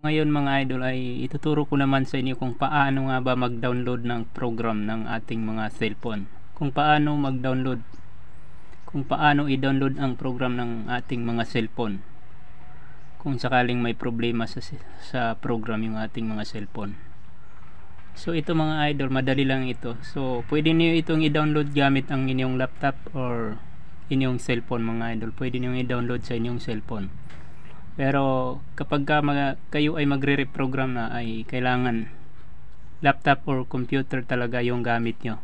Ngayon mga idol ay ituturo ko naman sa inyo kung paano nga ba mag-download ng program ng ating mga cellphone. Kung paano mag-download, kung paano i-download ang program ng ating mga cellphone. Kung sakaling may problema sa program yung ating mga cellphone. So ito mga idol, madali lang ito. So pwede niyo itong i-download gamit ang inyong laptop or inyong cellphone mga idol. Pwede niyo i-download sa inyong cellphone. Pero kapag kayo ay magre-reprogram na, ay kailangan laptop or computer talaga yung gamit nyo.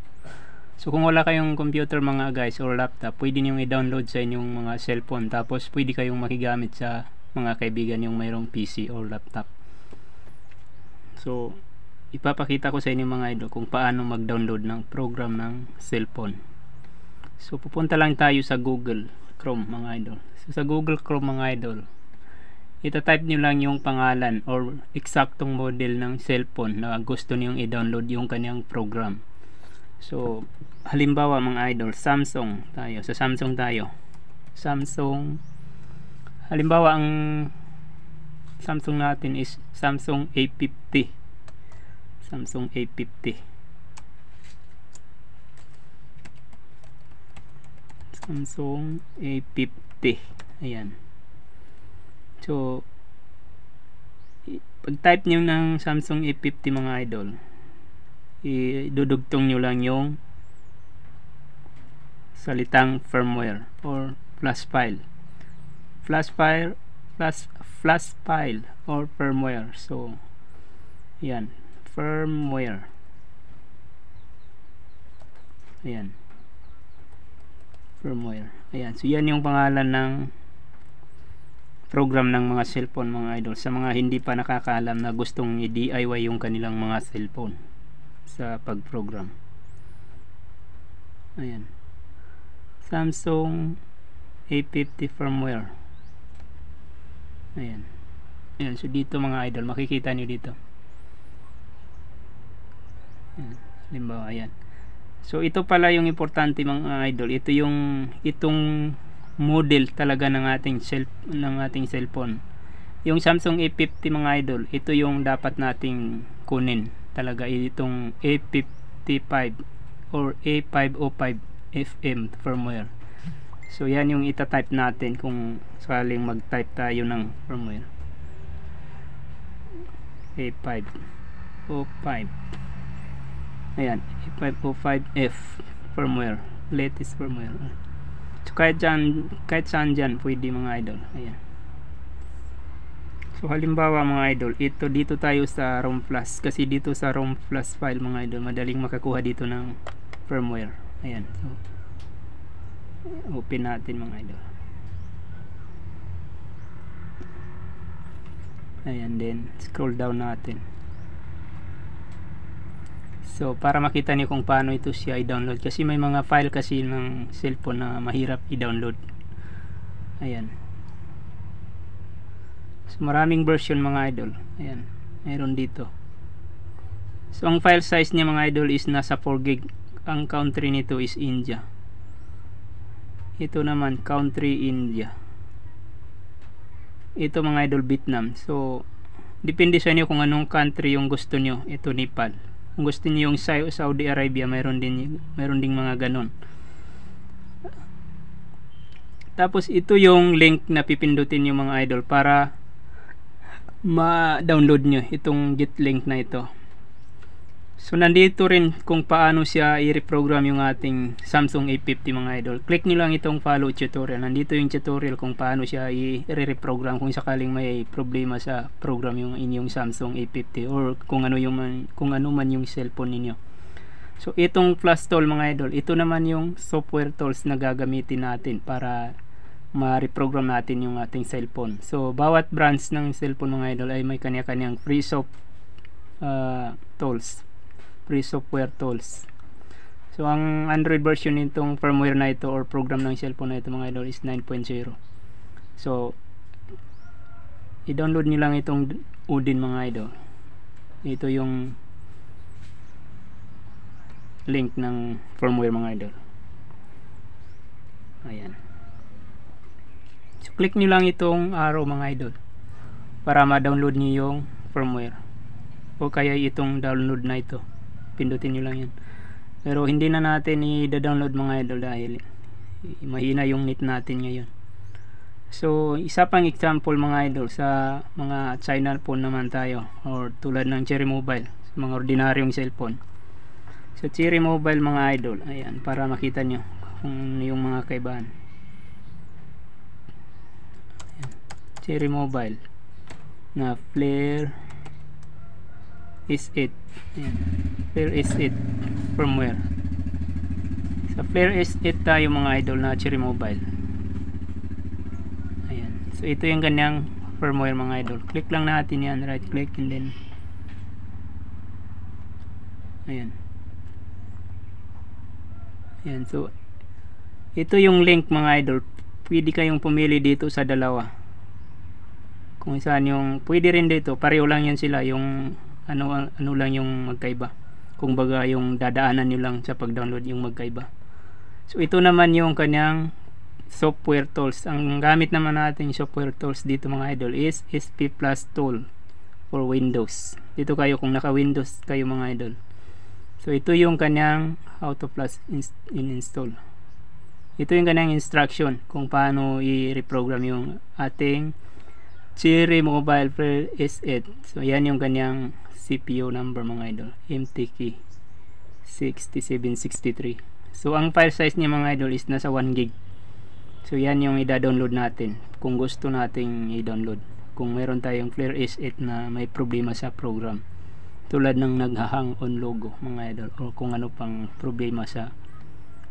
So kung wala kayong computer mga guys or laptop, pwede nyo i-download sa inyong mga cellphone. Tapos pwede kayong makigamit sa mga kaibigan yung mayroong PC or laptop. So ipapakita ko sa inyo mga idol kung paano mag-download ng program ng cellphone. So pupunta lang tayo sa Google Chrome mga idol. So sa Google Chrome mga idol, ita-type nyo lang yung pangalan or eksaktong model ng cellphone na gusto nyo i-download yung kanyang program. So halimbawa mga idol, Samsung tayo. Sa Samsung tayo. Samsung, halimbawa ang Samsung natin is Samsung A50. Samsung A50. Samsung A50. Ayan. So pag-type nyo ng Samsung A50 mga idol, idudugtong nyo lang yung salitang firmware or flash file or firmware. So yan, firmware. Ayan, firmware. Ayan, so yan yung pangalan ng program ng mga cellphone mga idol, sa mga hindi pa nakakaalam na gustong i-DIY yung kanilang mga cellphone sa pag-program. Ayan, Samsung A50 firmware. Ayan. Ayan, so dito mga idol, makikita nyo dito. Ayan, halimbawa, ayan. So ito pala yung importante mga idol. Ito yung itong model talaga ng ating cellphone. Yung Samsung A50 mga idol, ito yung dapat nating kunin talaga, itong A55 or A505 FM firmware. So yan yung ita-type natin kung sakaling mag-type tayo ng firmware. A505. Ayan, A505F firmware, latest firmware. So kahit saan dyan pwede mga idol. Ayan. So halimbawa mga idol, ito dito tayo sa ROM flash, kasi dito sa ROM flash file mga idol, madaling makakuha dito ng firmware. Ayan. So open natin mga idol. Ayan, then scroll down natin. So para makita niyo kung paano ito siya i-download, kasi may mga file kasi ng cellphone na mahirap i-download. Ayan. So maraming version mga idol. Ayan, mayroon dito. So ang file size niya mga idol is nasa 4 gig. Ang country nito is India. Ito naman country India. Ito mga idol Vietnam. So depende sa inyo kung anong country yung gusto nyo. Ito Nepal. Kung gusto niyo yung Saudi Arabia, mayroon ding mga ganon. Tapos ito yung link na pipindutin yung mga idol para ma-download nyo itong get link na ito. So nandito rin kung paano siya i-reprogram yung ating Samsung A50 mga idol. Click nyo lang itong follow tutorial. Nandito yung tutorial kung paano siya i-reprogram kung sakaling may problema sa program yung inyong Samsung A50 or kung ano man yung cellphone ninyo. So itong flash tool mga idol, ito naman yung software tools na gagamitin natin para ma-reprogram natin yung ating cellphone. So bawat branch ng cellphone mga idol ay may kanya-kanyang free software tools. So ang Android version nitong firmware na ito or program ng cellphone na ito mga idol is 9.0. So i-download nyo lang itong Odin mga idol. Ito yung link ng firmware mga idol. Ayan. So click nyo lang itong arrow mga idol. para ma-download nyo yung firmware, o kaya itong download na ito, pindutin nyo lang yan. Pero hindi na natin i-download mga idol dahil mahina yung net natin ngayon. So isa pang example mga idol, sa mga China phone naman tayo, or tulad ng Cherry Mobile, sa mga ordinaryong cellphone. So Cherry Mobile mga idol, ayan, para makita nyo kung yung mga kaibahan. Ayan, Cherry Mobile na Flare S8. Ayan, Flare S8 firmware. Sa Flare S8 tayo mga idol na Cherry Mobile. Ayan, so ito yung ganyang firmware mga idol. Click lang natin yan, right click, and then ayan. Ayan, so ito yung link mga idol. Pwede kayong pumili dito sa dalawa kung saan yung pwede rin dito. Pareho lang yan sila, yung ano lang yung magkaiba, kung baga yung dadaanan nyo lang sa pag-download yung magkaiba. So ito naman yung kanyang software tools. Ang gamit naman natin software tools dito mga idol is SP Plus tool for Windows. Dito kayo kung naka Windows kayo mga idol. So ito yung kanyang Auto Plus install. Ito yung kanyang instruction kung paano i-reprogram yung ating Cherry Mobile Flare S8. So yan yung kanyang CPU number mga idol, MTK 6763. So ang file size niya mga idol is nasa 1 gig. So yan yung i-download natin kung gusto nating i-download, kung meron tayong Flare S8 na may problema sa program, tulad ng naghahang on logo mga idol, o kung ano pang problema sa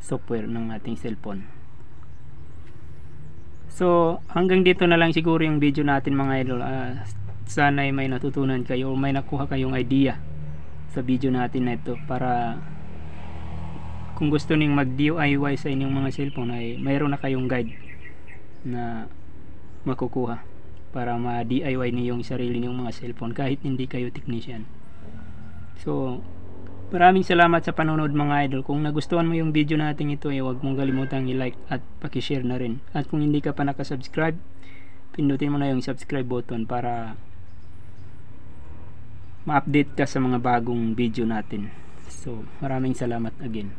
software ng ating cellphone. So hanggang dito na lang siguro yung video natin mga idol. Sana ay may natutunan kayo o may nakuha kayong idea sa video natin na ito, para kung gusto niyong mag DIY sa inyong mga cellphone ay mayroon na kayong guide na makukuha para ma DIY niyo yung sarili niyong mga cellphone kahit hindi kayo technician. So maraming salamat sa panonood mga idol. Kung nagustuhan mo yung video natin ito, huwag mong kalimutang i-like at paki-share na rin. At kung hindi ka pa nakasubscribe, pindutin mo na yung subscribe button para ma-update ka sa mga bagong video natin. So maraming salamat again.